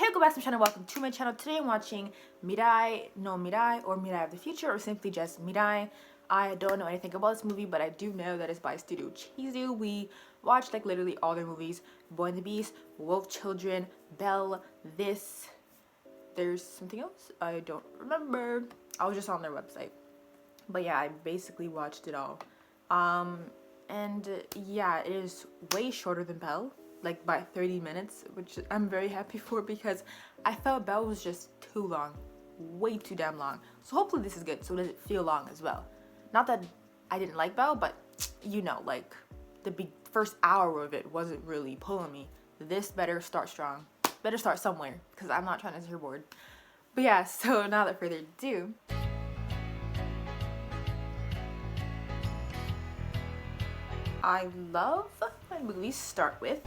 Hey, go back to my channel. Welcome to my channel. Today I'm watching Mirai, no Mirai, or Mirai of the Future, or simply just Mirai. I don't know anything about this movie, but I do know that it's by Studio KบํYU. We watched like literally all their movies: Boy and the Beast, Wolf Children, Belle, this. There's something else I don't remember. I was just on their website, but yeah, I basically watched it all. And yeah, it is way shorter than Belle, like by 30 minutes, which I'm very happy for because I felt Belle was just too long, way too damn long. So hopefully this is good, so it doesn't feel long as well. Not that I didn't like Belle, but you know, like the first hour of it wasn't really pulling me. This better start strong, better start somewhere, because I'm not trying to sit bored. But yeah, so now without further ado, I love when movies start with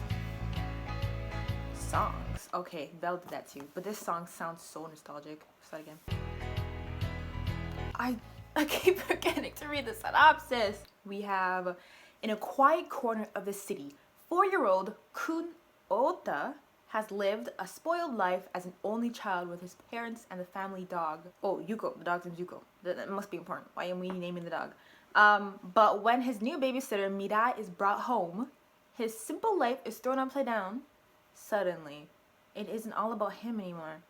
songs. Okay, Belle did that too, but this song sounds so nostalgic. Start again. I keep forgetting to read the synopsis. We have, in a quiet corner of the city, 4-year-old Kun Ota has lived a spoiled life as an only child with his parents and the family dog. Oh, Yuko. The dog's name's Yuko. That must be important. Why am we naming the dog? But when his new babysitter Mirai is brought home, his simple life is thrown upside down. Suddenly, it isn't all about him anymore.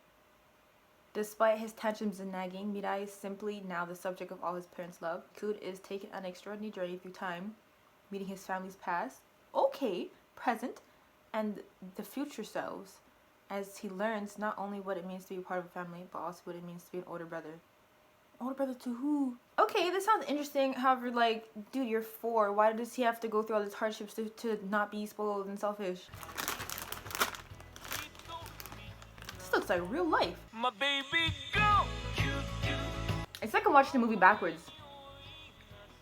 Despite his tantrums and nagging, Mirai is simply now the subject of all his parents' love. Kun is taken on an extraordinary journey through time, meeting his family's past, present, and the future selves, as he learns not only what it means to be part of a family, but also what it means to be an older brother. Older brother to who? Okay, this sounds interesting. However, like, dude, you're 4. Why does he have to go through all these hardships to not be spoiled and selfish? This looks like real life. My baby girl. It's like I'm watching the movie backwards,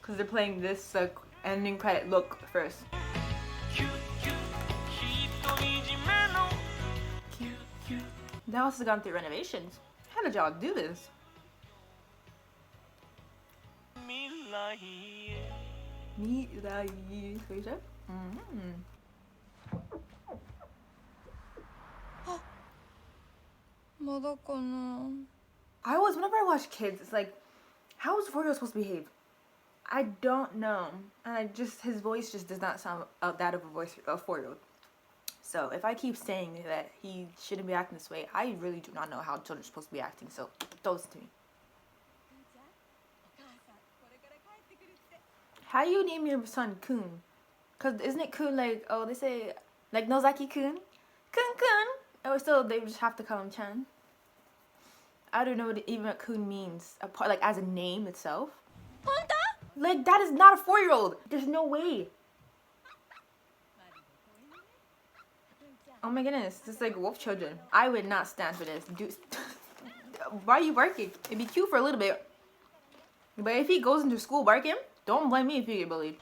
because they're playing this ending credit look first. The house has gone through renovations. How did y'all do this? Mirai. What you said? Whenever I watch kids, it's like, how is 4-year-old supposed to behave? I don't know. And his voice just does not sound that of a voice of a 4-year-old. So if I keep saying that he shouldn't be acting this way, I really do not know how children are supposed to be acting, so don't listen to me. How do you name your son Kun? Because isn't it Kun like, oh, they say, like Nozaki-kun? Kun-kun! Oh, still, they just have to call him Chan. I don't know what even Kun means, apart, like as a name itself. Like, that is not a 4-year-old. There's no way. Oh my goodness, this is like Wolf Children. I would not stand for this. Dude, why are you barking? It'd be cute for a little bit. But if he goes into school barking, don't blame me if you get bullied.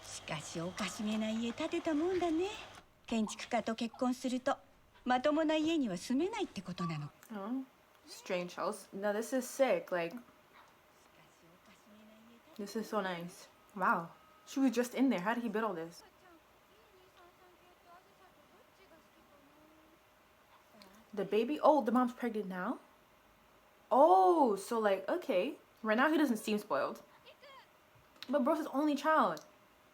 Oh, strange house. No, this is sick. Like, this is so nice. Wow. She was just in there. How did he build all this? The baby? Oh, the mom's pregnant now? Oh, so like, okay. Right now he doesn't seem spoiled. But bro's his only child.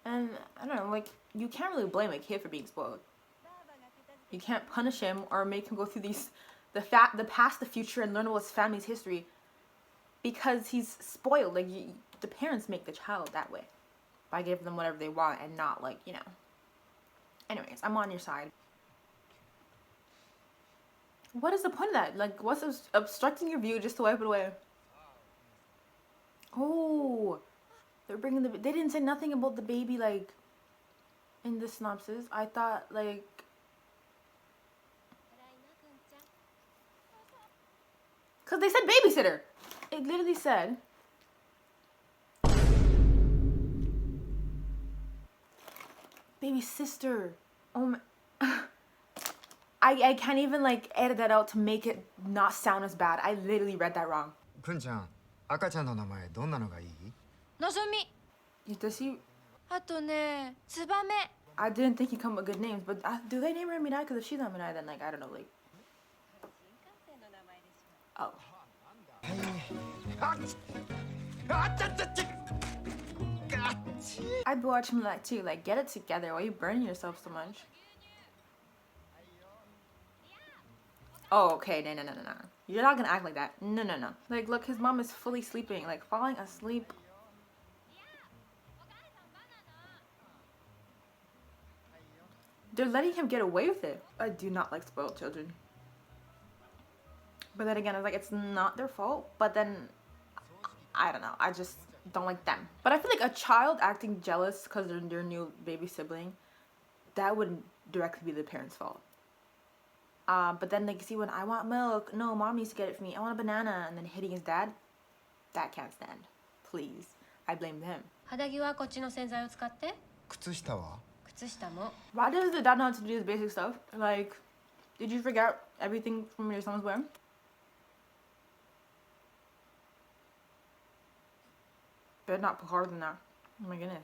And, I don't know, like, you can't really blame a kid for being spoiled. You can't punish him or make him go through the past, the future, and learn about his family's history. Because he's spoiled. Like, the parents make the child that way. By giving them whatever they want and not, like, you know. Anyways, I'm on your side. What is the point of that? Like, what's obstructing your view just to wipe it away? Oh, they're bringing they didn't say nothing about the baby, like, in the synopsis. I thought, like, because they said babysitter. It literally said baby sister. Oh my. I can't even like edit that out to make it not sound as bad. I literally read that wrong. Kun-chan, 赤ちゃんの名前どんなのがいい? Nozomi. Does he? あとね、ツバメ。 I didn't think he'd come up with good names, but do they name her Mirai? Because if she's not Mirai, then like I don't know, like Oh. あっあっちゃっちゃっちゃガッチ I'd watch him like too, like get it together. Why are you burning yourself so much? Oh, okay, no. You're not gonna act like that. No. Like, look, his mom is fully sleeping, like falling asleep. They're letting him get away with it. I do not like spoiled children. But then again, it's like, it's not their fault. But then, I don't know. I just don't like them. But I feel like a child acting jealous because they're their new baby sibling, that wouldn't directly be the parent's fault. But then, like, see, when I want milk, no, mom needs to get it for me. I want a banana. And then hitting his dad, that can't stand. Please. I blame him. 肌着はこっちの洗剤を使って。靴下は靴下も。 Why does the dad not have to do this basic stuff? Like, did you forget everything from your son's wearing? Better not put harder than that. Oh my goodness.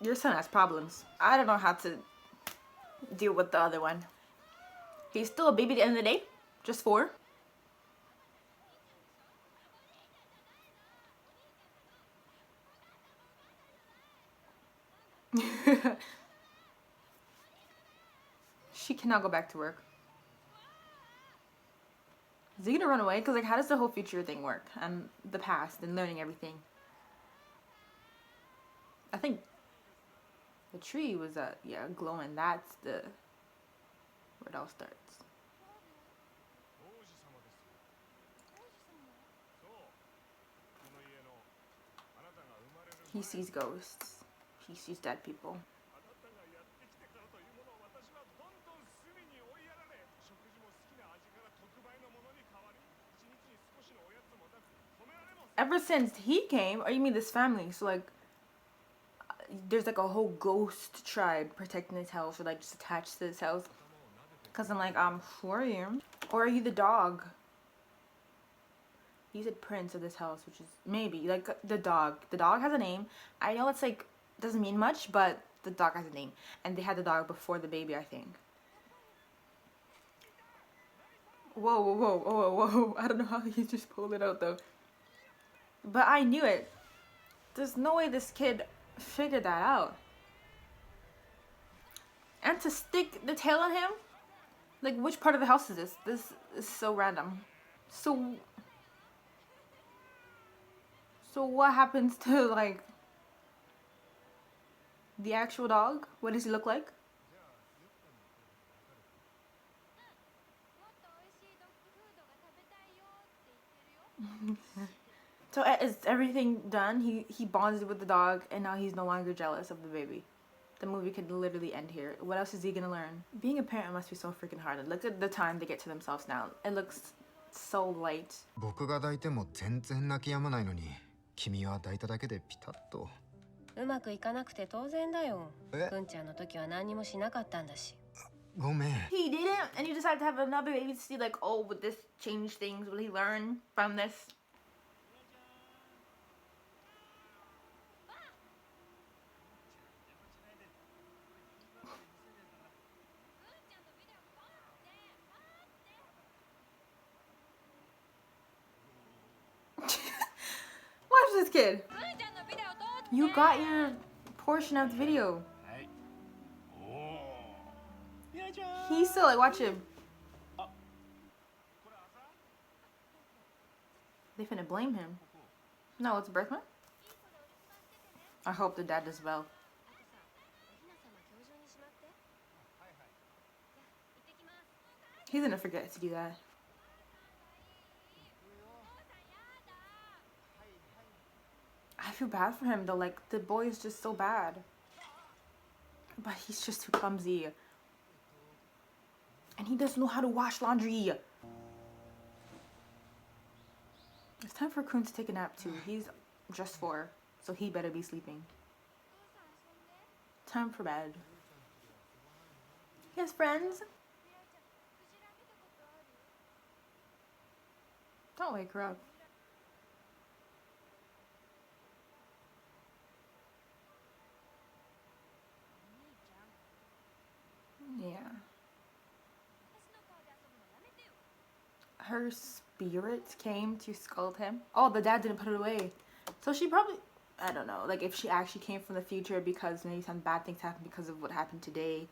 Your son has problems. I don't know how to deal with the other one. He's still a baby at the end of the day. Just 4. She cannot go back to work. Is he gonna run away? Because, like, how does the whole future thing work? And the past and learning everything. I think the tree was, yeah, glowing. That's the... where it all starts. He sees ghosts. He sees dead people. Ever since he came, or you mean this family? So, like, there's like a whole ghost tribe protecting this house, or like just attached to this house. Cause I'm like, who are you? Or are you the dog? He's a prince of this house, which is maybe like the dog. The dog has a name. I know it's like doesn't mean much, but the dog has a name, and they had the dog before the baby, I think. Whoa! I don't know how he just pulled it out though. But I knew it. There's no way this kid figured that out. And to stick the tail on him? Like, which part of the house is this? This is so random. So what happens to, like, the actual dog? What does he look like? So is everything done? He bonded with the dog, and now he's no longer jealous of the baby. The movie could literally end here. What else is he gonna learn? Being a parent must be so freaking hard. Look at the time they get to themselves now. It looks so light. 僕が抱いても全然泣き止まないのに君は抱いただけでピタッとうまくいかなくて当然だよ。えくんちゃんの時は何にもしなかったんだし。ごめん He didn't, and you decided to have another baby to see, like, oh, would this change things? Will he learn from this? Watch this kid. You got your portion of the video. He's still like, watch him. They finna blame him. No, it's birth month. I hope the dad does well. He's gonna forget to do that. I feel bad for him though, like the boy is just so bad. But he's just too clumsy. And he doesn't know how to wash laundry. It's time for Kun to take a nap too. He's just 4, so he better be sleeping. Time for bed. He has friends. Don't wake her up. Yeah. Her spirit came to scold him. Oh, the dad didn't put it away. So she probably, I don't know, like if she actually came from the future because maybe some bad things happened because of what happened today.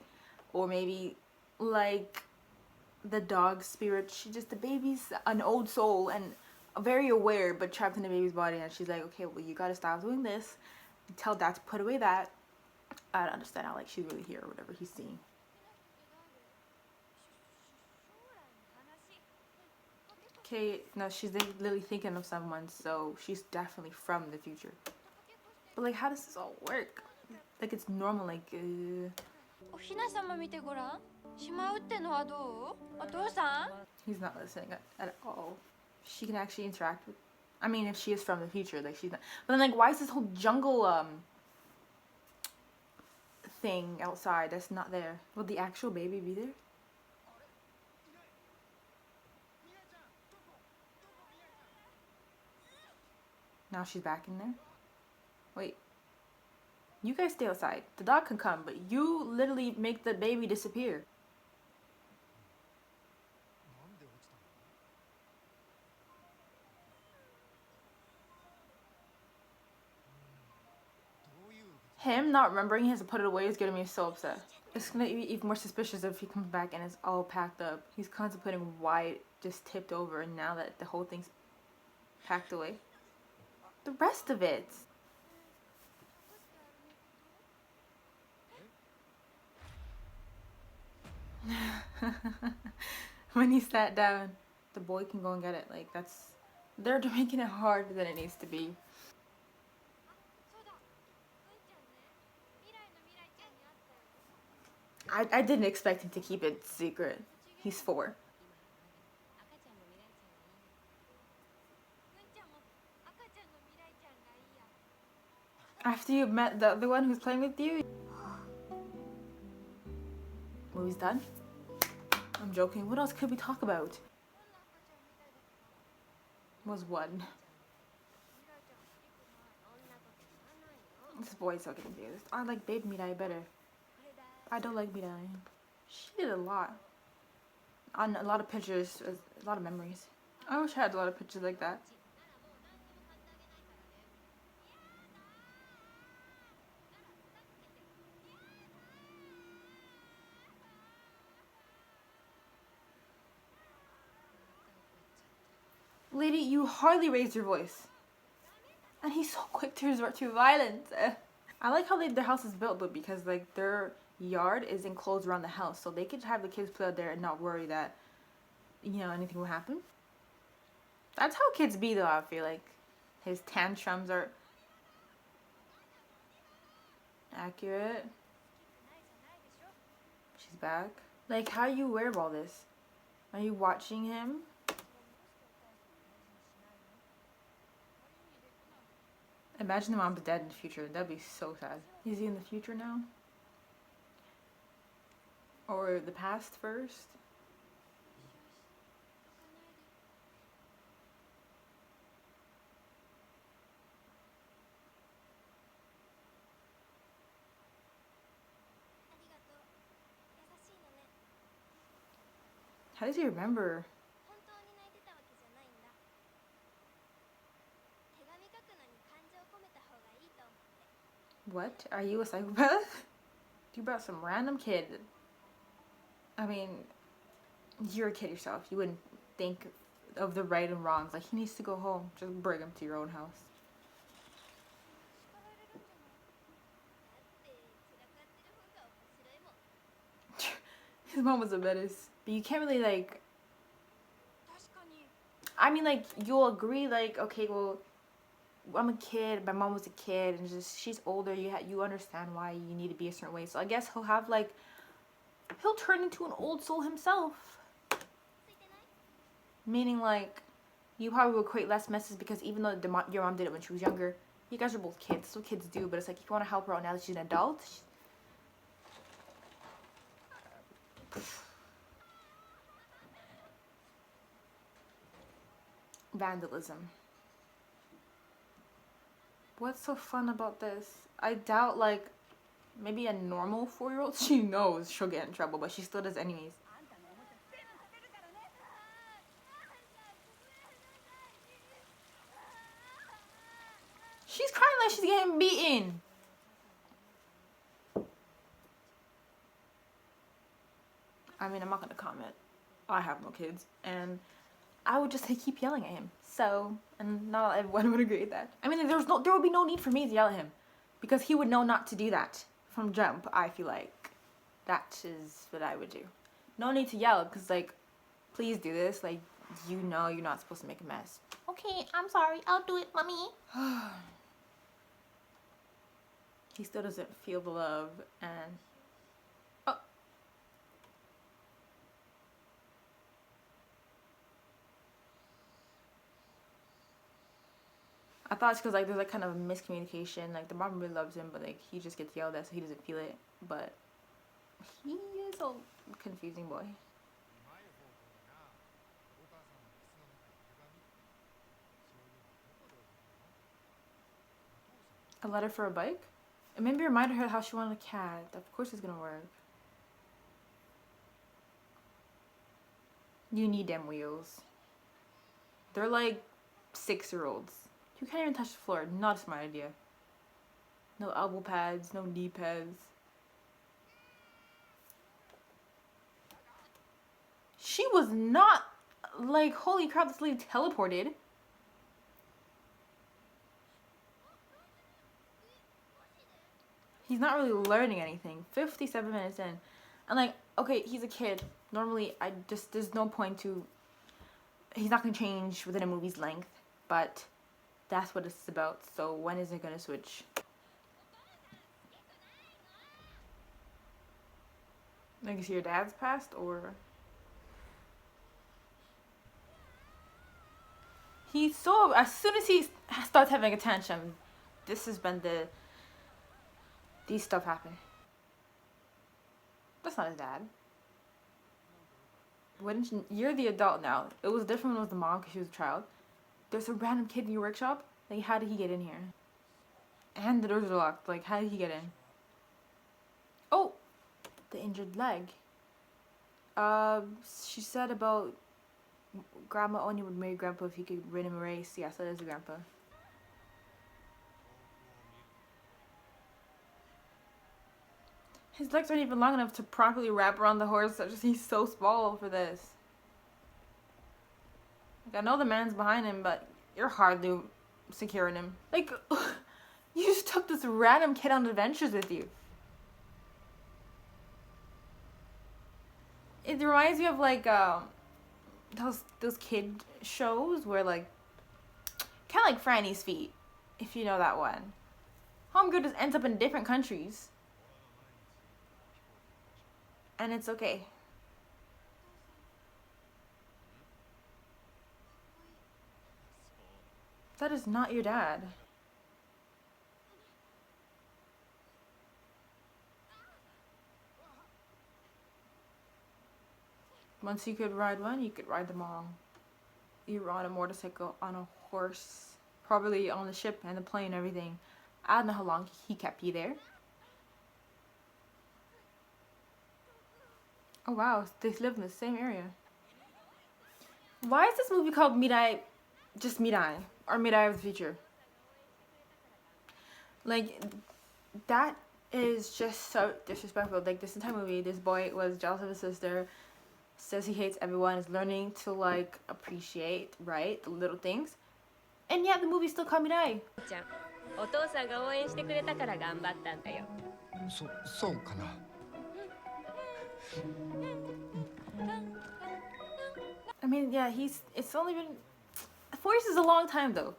Or maybe like the dog spirit, the baby's an old soul and very aware but trapped in the baby's body. And she's like, okay, well, you gotta stop doing this. Tell dad to put away that. I don't understand how like she's really here or whatever he's seeing. Okay, no, she's literally thinking of someone, so she's definitely from the future. But like, how does this all work? Like, it's normal, like, おひな様見てごらん。しまうってのはどう？お父さん？ he's not listening at all. She can actually interact with, I mean, if she is from the future, like, she's not. But then, like, why is this whole jungle, thing outside that's not there? Will the actual baby be there? Now she's back in there. Wait. You guys stay outside. The dog can come, but you literally make the baby disappear. Him not remembering he has to put it away is getting me so upset. It's gonna be even more suspicious if he comes back and it's all packed up. He's contemplating why it just tipped over, and now that the whole thing's packed away. The rest of it. When he sat down, the boy can go and get it. Like, they're making it harder than it needs to be. I didn't expect him to keep it secret. He's 4. After you met the one who's playing with you? Movie's done? I'm joking. What else could we talk about? Was one. This boy's so confused. I like Babe Mirai better. I don't like Mirai. She did a lot. On a lot of pictures, a lot of memories. I wish I had a lot of pictures like that. Lady, you hardly raised your voice. And he's so quick to resort to violence. I like how their house is built though, because like their yard is enclosed around the house, so they could have the kids play out there and not worry that, you know, anything will happen. That's how kids be though, I feel like. His tantrums are accurate. She's back. Like, how are you aware of all this? Are you watching him? Imagine the mom's dead in the future. That'd be so sad. Is he in the future now? Or the past first? How does he remember? What? Are you a psychopath? You brought some random kid. I mean, you're a kid yourself. You wouldn't think of the right and wrongs. Like, he needs to go home. Just bring him to your own house. His mom was a menace. But you can't really, like... I mean, like, you'll agree, like, okay, well... I'm a kid, my mom was a kid, and just she's older, you understand why you need to be a certain way. So I guess he'll have like, he'll turn into an old soul himself. Meaning like, you probably will create less messes because even though your mom did it when she was younger, you guys are both kids. That's what kids do. But it's like, if you want to help her out now that she's an adult. vandalism. What's so fun about this? I doubt, like, maybe a normal 4-year-old, she knows she'll get in trouble, but she still does anyways. She's crying like she's getting beaten. I mean, I'm not gonna comment. I have no kids, and I would just keep yelling at him. So, and not everyone would agree with that. I mean, there would be no need for me to yell at him, because he would know not to do that from jump. I feel like that is what I would do. No need to yell, because like, please do this. Like, you know, you're not supposed to make a mess. Okay, I'm sorry. I'll do it, mommy. He still doesn't feel the love, and oh. I thought it's because like there's like kind of a miscommunication. Like the mom really loves him, but like he just gets yelled at, so he doesn't feel it. But he is a confusing boy. A letter for a bike? It maybe reminded her how she wanted a cat. Of course it's gonna work. You need them wheels. They're like 6-year-olds. You can't even touch the floor. Not a smart idea. No elbow pads, no knee pads. She was not like, holy crap, this lady teleported. He's not really learning anything. 57 minutes in. And like, okay, he's a kid. Normally, there's no point to, he's not going to change within a movie's length. But that's what it's about. So when is it going to switch? Like, is your dad's passed or? He's so, as soon as he starts having a tantrum, this has been these stuff happen. That's not his dad. Wouldn't you, you're the adult now. It was different when it was the mom because she was a child. There's a random kid in your workshop. Like, how did he get in here? And the doors are locked. Like, how did he get in? Oh, the injured leg. She said about Grandma only would marry Grandpa if he could win him a race. Yeah, so there's a Grandpa. His legs aren't even long enough to properly wrap around the horse. He's so small for this. Like, I know the man's behind him, but you're hardly securing him. Like, you just took this random kid on adventures with you. It reminds me of like those kid shows where like kind of like Franny's Feet, if you know that one. Homegirl just ends up in different countries. And it's okay. That is not your dad. Once you could ride one, you could ride them all. You were on a motorcycle, on a horse, probably on the ship and the plane and everything. I don't know how long he kept you there. Oh wow, they live in the same area. Why is this movie called Mirai, just Mirai, or Mirai of the Future? Like, that is just so disrespectful. Like, this entire movie, this boy was jealous of his sister, says he hates everyone, is learning to like appreciate, right, the little things. And yet the movie still called Mirai. お父さんが応援してくれたから頑張ったんだよ。そうかな。I mean, yeah, it's only been 4 years is a long time though.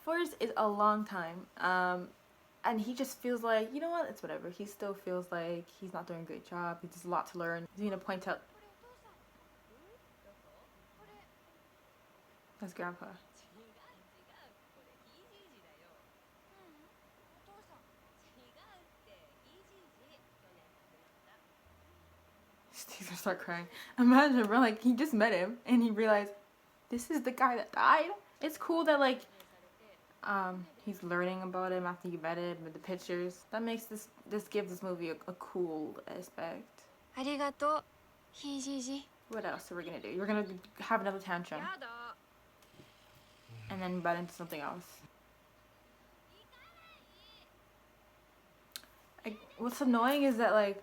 4 years is a long time. And he just feels like, you know what, it's whatever. He still feels like he's not doing a great job. There's a lot to learn. He's gonna point out. That's Grandpa. He's gonna start crying. Imagine, bro, like he just met him and he realized, this is the guy that died. It's cool that like he's learning about him after you met him with the pictures. That makes this gives this movie a cool aspect. ありがとうひじじ What else are we gonna do? You're gonna have another tantrum やだ and then butt into something else. What's annoying is that like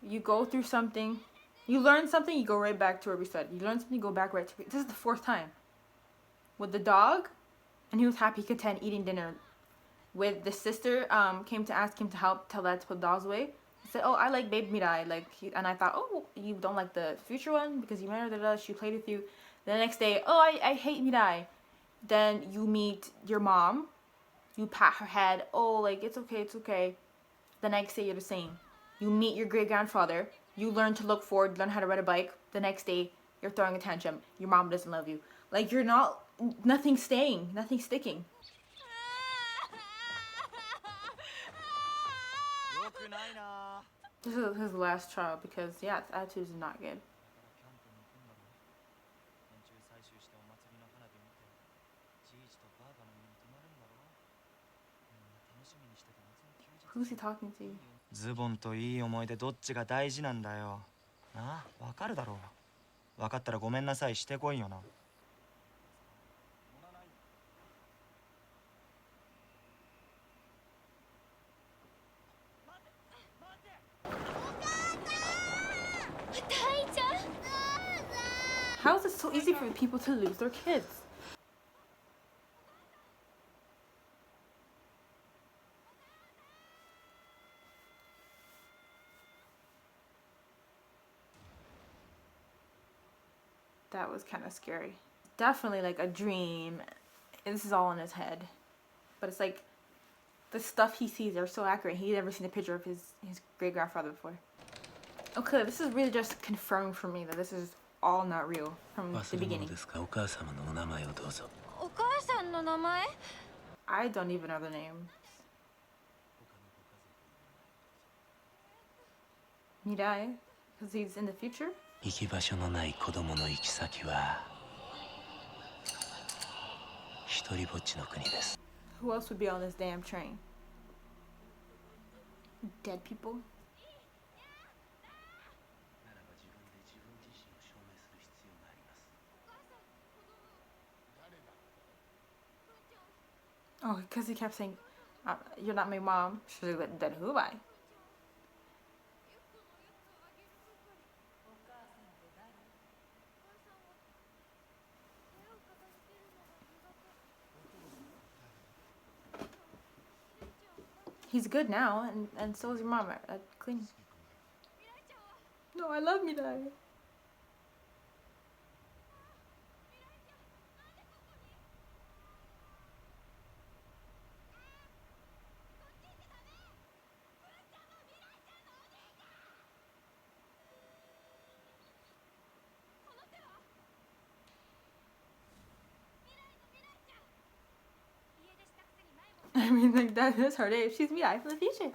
you go through something, you learn something, you go right back to where we started. You learn something, you go back right to it. This is the 4th time with the dog, and he was happy, content, eating dinner. With the sister, came to ask him to help tell dad to put dolls away. He said, "Oh, I like Baby Mirai." And I thought, "Oh, you don't like the future one because you married her. She played with you." The next day, "Oh, I hate Mirai." Then you meet your mom. You pat her head. "Oh, like it's okay, it's okay." The next day, you're the same. You meet your great grandfather. You learn to look forward, learn how to ride a bike. The next day, you're throwing a tantrum. Your mom doesn't love you. Like you're not. Nothing's staying. Nothing's sticking. This is his last child because yeah, his attitude is not good. Who's he talking to? ズボンといい思い出どっちが大事なんだよ。なあ、わかるだろう。わかったらごめんなさいしてこいよな。How is it so easy for people to lose their kids? That was kind of scary. Definitely like a dream. This is all in his head. But it's like the stuff he sees are so accurate. He'd never seen a picture of his great-grandfather before. Okay, this is really just confirming for me that this is all not real from the beginning. お母さんの名前 I don't even know the name. Mirai? Because he's in the future? 行き場所のない子供の行き先は一人ぼっちの国です。 Who else would be on this damn train? Dead people? Oh, because he kept saying, "You're not my mom." She's like, "Then who am I?" He's good now, and so is your mom at cleaning. No, I love Mirai. I mean, like, that is her name. She's Mirai from the future.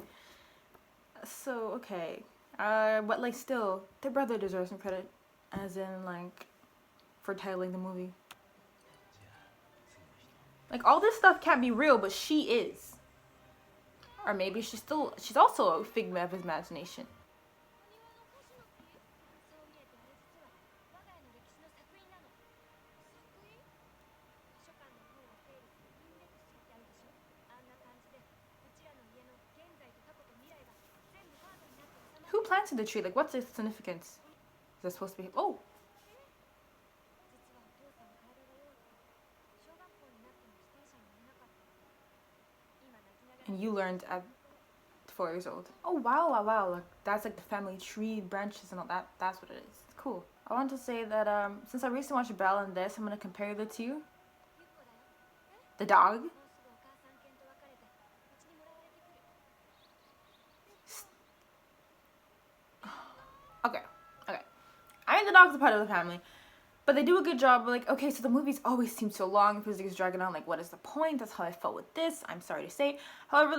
So, okay. But, like, still, their brother deserves some credit. As in, like, for titling the movie. Like, all this stuff can't be real, but she is. Or maybe she's also a figment of his imagination. Who planted the tree? Like, what's its significance? Is that supposed to be? Oh! And you learned at 4 years old. Oh, wow, wow, wow. Like, that's like the family tree, branches and all that. That's what it is. It's cool. I want to say that since I recently watched Belle and this, I'm going to compare the two. The dog. Okay. I mean, the dog's a part of the family. But they do a good job. Like, okay, so the movies always seem so long because it's dragging on. Like, what is the point? That's how I felt with this. I'm sorry to say. However,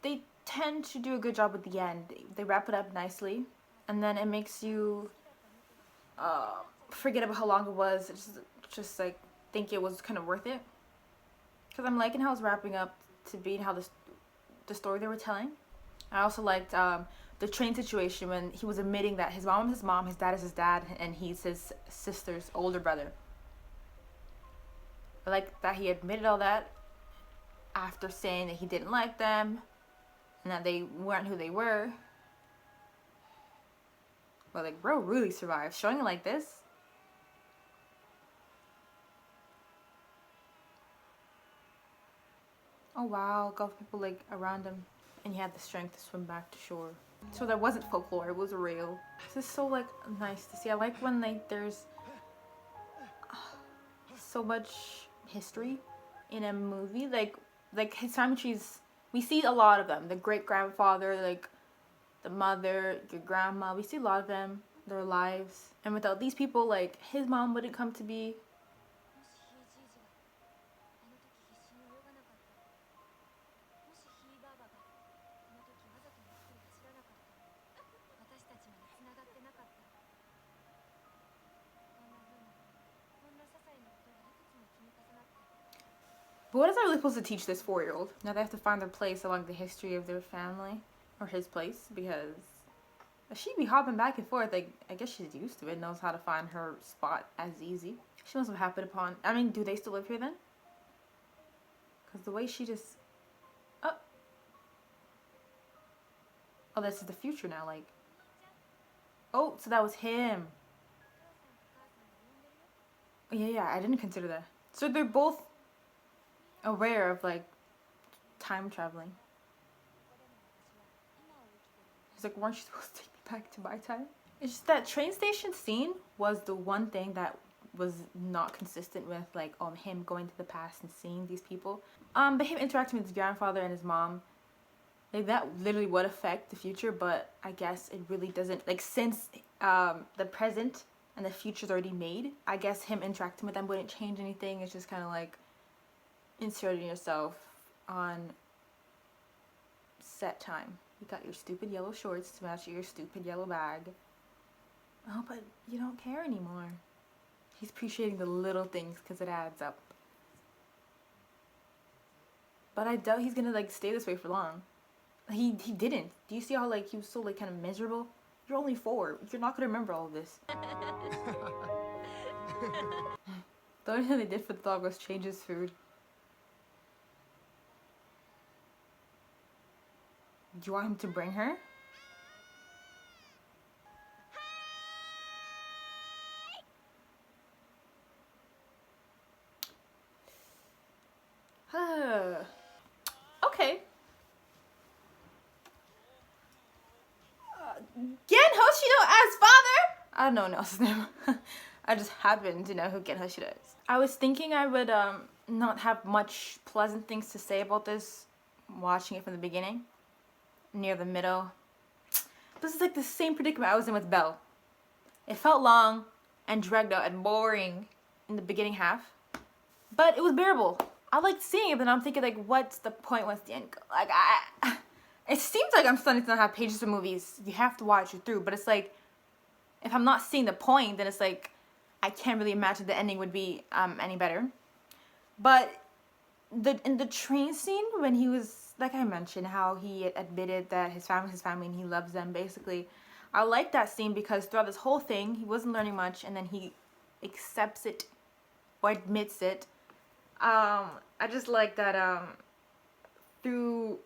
they tend to do a good job at the end. They wrap it up nicely. And then it makes you forget about how long it was. Just like think it was kind of worth it. Because I'm liking how it's wrapping up to be how the story they were telling. I also liked the train situation when he was admitting that his mom is his mom, his dad is his dad, and he's his sister's older brother. I like that he admitted all that after saying that he didn't like them and that they weren't who they were. But like, bro really survived. Showing it like this. Oh wow, got people like around him. And he had the strength to swim back to shore. So that wasn't folklore, it was real. This is so like nice to see. I like when like there's so much history in a movie. Like his family trees, we see a lot of them. The great grandfather, like the mother, your grandma, we see a lot of them, their lives. And without these people, like his mom wouldn't come to be. But what is I really supposed to teach this 4-year-old? Now they have to find their place along the history of their family. Or his place, because she'd be hopping back and forth. Like, I guess she's used to it, knows how to find her spot as easy. She must have happened upon... I mean, do they still live here then? Because the way she just... Oh, this is the future now, like... Oh, so that was him. Oh, yeah, I didn't consider that. So they're both aware of, like, time traveling. He's like, weren't you supposed to take me back to my time? It's just that train station scene was the one thing that was not consistent with, like, him going to the past and seeing these people. But him interacting with his grandfather and his mom, like, that literally would affect the future, but I guess it really doesn't. Like, since the present and the future's already made, I guess him interacting with them wouldn't change anything. It's just kind of like inserting yourself on set time. You got your stupid yellow shorts to match your stupid yellow bag. Oh, but you don't care anymore. He's appreciating the little things because it adds up. But I doubt he's gonna like stay this way for long. He didn't. Do you see how like he was so like kind of miserable? You're only 4. You're not gonna remember all of this. The only thing they did for the dog was change his food. Do you want him to bring her? Okay. Gen Hoshido as father? I don't know Nelson's name. I just happen to know who Gen Hoshido is. I was thinking I would not have much pleasant things to say about this watching it from the beginning. Near the middle. This is like the same predicament I was in with Belle. It felt long and dragged out and boring in the beginning half. But it was bearable. I liked seeing it, but I'm thinking like, what's the point? What's the end? Like, it seems like I'm starting to not have pages of movies. You have to watch it through. But it's like, if I'm not seeing the point, then it's like, I can't really imagine the ending would be any better. But in the train scene, when he was, like I mentioned, how he admitted that his family and he loves them, basically. I like that scene because throughout this whole thing, he wasn't learning much, and then he accepts it or admits it. I just like that through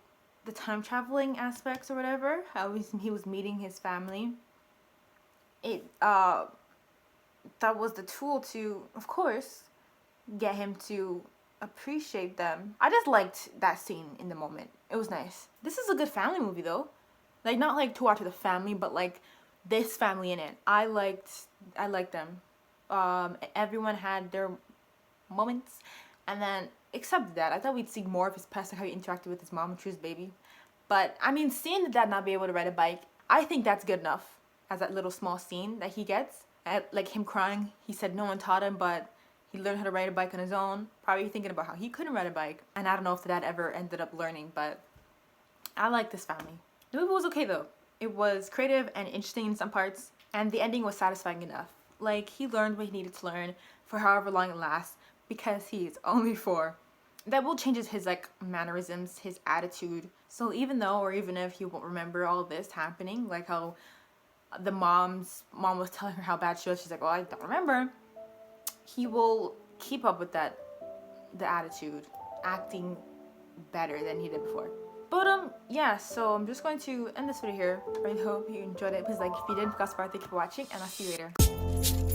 the time traveling aspects or whatever, how he was meeting his family. That was the tool to, of course, get him to appreciate them. I just liked that scene in the moment. It was nice. This is a good family movie though. Like, not like to watch with a family, but like this family in it. I liked them. Everyone had their moments, and then except that, I thought we'd see more of his past, like how he interacted with his mom and True's baby. But I mean, seeing the dad not be able to ride a bike, I think that's good enough as that little small scene that he gets. Like him crying, he said no one taught him, but he learned how to ride a bike on his own. Probably thinking about how he couldn't ride a bike. And I don't know if the dad ever ended up learning, but I like this family. The movie was okay though. It was creative and interesting in some parts, and the ending was satisfying enough. Like, he learned what he needed to learn for however long it lasts because he's only 4. That will change his like mannerisms, his attitude. So even though, or even if he won't remember all this happening, like how the mom was telling her how bad she was, she's like, oh, I don't remember. He will keep up with the attitude, acting better than he did before. But yeah, so I'm just going to end this video here. I really hope you enjoyed it. Please like if you did, thus far, thank you for watching, and I'll see you later.